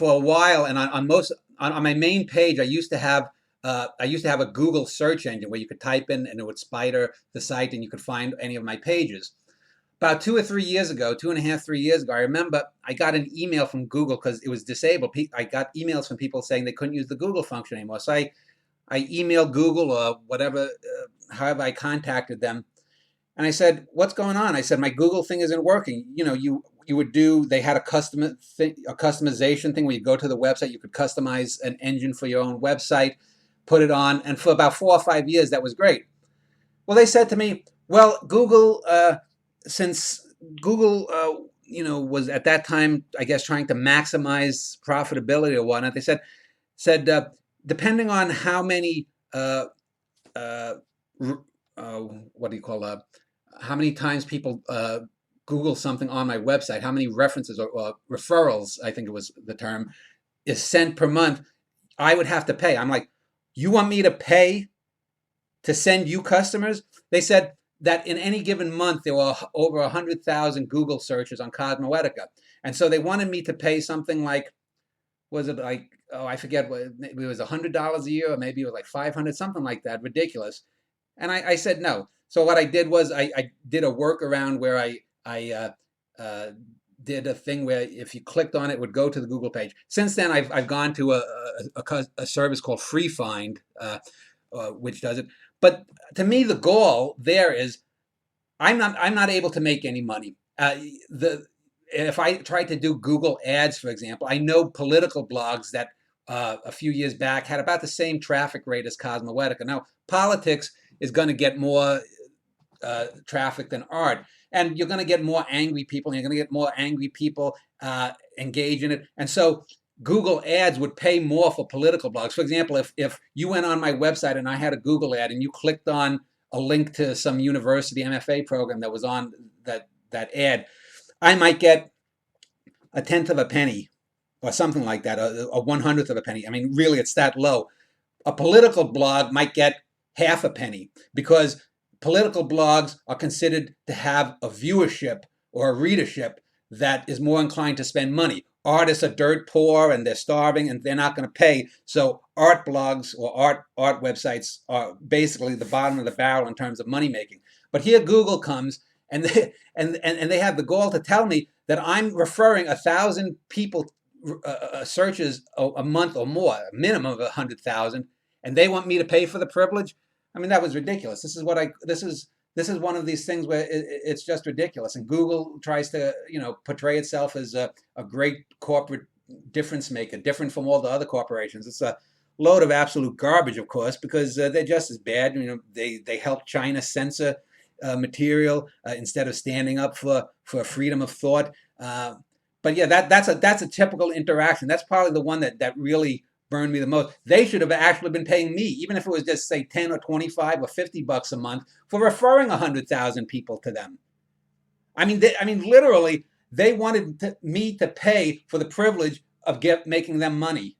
for a while, and on my main page, I used to have a Google search engine where you could type in and it would spider the site and you could find any of my pages. About 2 or 3 years ago, 2.5, 3 years ago, I remember I got an email from Google because it was disabled. I got emails from people saying they couldn't use the Google function anymore. So I emailed Google or whatever, however I contacted them, and I said, "What's going on?" I said, "My Google thing isn't working. You know, you would do. They had a customization thing where you go to the website, you could customize an engine for your own website, put it on, and for about 4 or 5 years, that was great." Well, they said to me, "Well, Google, since Google, was at that time, I guess, trying to maximize profitability or whatnot, they said depending on how many what do you call how many times people Google something on my website, how many references or referrals, I think it was the term, is sent per month, I would have to pay." I'm like, "You want me to pay to send you customers?" They said that in any given month, there were over 100,000 Google searches on Cosmoetica. And so they wanted me to pay something like, was it like, oh, I forget, maybe it was $100 a year, or maybe it was like 500, something like that, ridiculous. And I said no. So what I did was I did a workaround where I did a thing where if you clicked on it, it would go to the Google page. Since then, I've gone to a service called Free Find, which does it. But to me, the goal there is I'm not able to make any money. If I tried to do Google ads, for example, I know political blogs that a few years back had about the same traffic rate as Cosmoetica. Now, politics is going to get more traffic than art, and you're going to get more angry people, and you're going to get more angry people engage in it. And so Google ads would pay more for political blogs. For example, if you went on my website and I had a Google ad and you clicked on a link to some university MFA program that was on that ad, I might get a tenth of a penny or something like that, a 1/100th of a penny. I mean, really, it's that low. A political blog might get half a penny because political blogs are considered to have a viewership or a readership that is more inclined to spend money. Artists are dirt poor and they're starving and they're not going to pay. So art blogs or art websites are basically the bottom of the barrel in terms of money making. But here Google comes and they have the gall to tell me that I'm referring 1,000 people searches a month or more, a minimum of 100,000, and they want me to pay for the privilege. I mean, that was ridiculous. This is one of these things where it's just ridiculous. And Google tries to, portray itself as a great corporate difference maker, different from all the other corporations. It's a load of absolute garbage, of course, because they're just as bad. They help China censor material instead of standing up for freedom of thought. But yeah, that's a typical interaction. That's probably the one that really burned me the most. They should have actually been paying me, even if it was just say 10 or 25 or $50 a month, for referring 100,000 people to them. I mean, literally, they wanted me to pay for the privilege of making them money.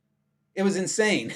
It was insane.